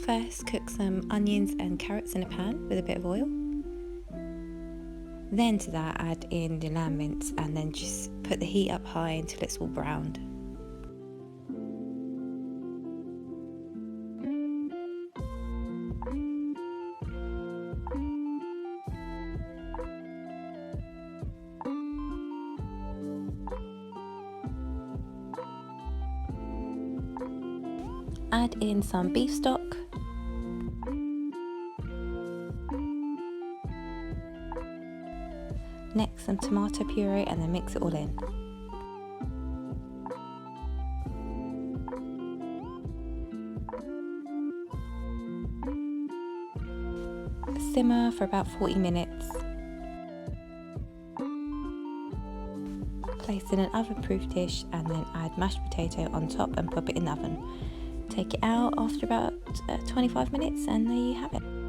First, cook some onions and carrots in a pan with a bit of oil. Then to that, add in the lamb mince and then just put the heat up high until it's all browned. Add in some beef stock. Next, some tomato puree and then mix it all in. Simmer for about 40 minutes. Place in an oven-proof dish and then add mashed potato on top and pop it in the oven. Take it out after about 25 minutes and there you have it.